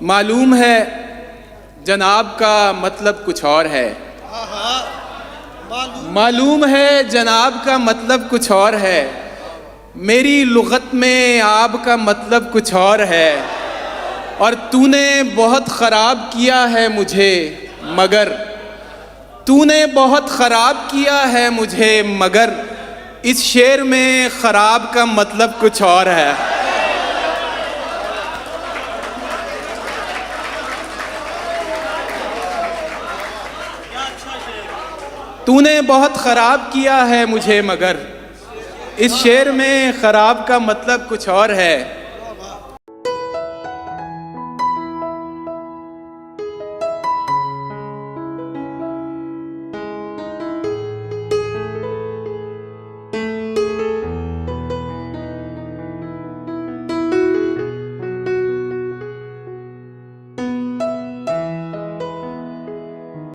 मालूम है जनाब का मतलब कुछ और है। मालूम है जनाब का मतलब कुछ और है। मेरी लुग़त में आप का मतलब कुछ और है। और तूने बहुत ख़राब किया है मुझे मगर, तूने बहुत ख़राब किया है मुझे मगर, इस शेर में ख़राब का मतलब कुछ और है। तूने बहुत ख़राब किया है मुझे मगर, इस शेर में ख़राब का मतलब कुछ और है।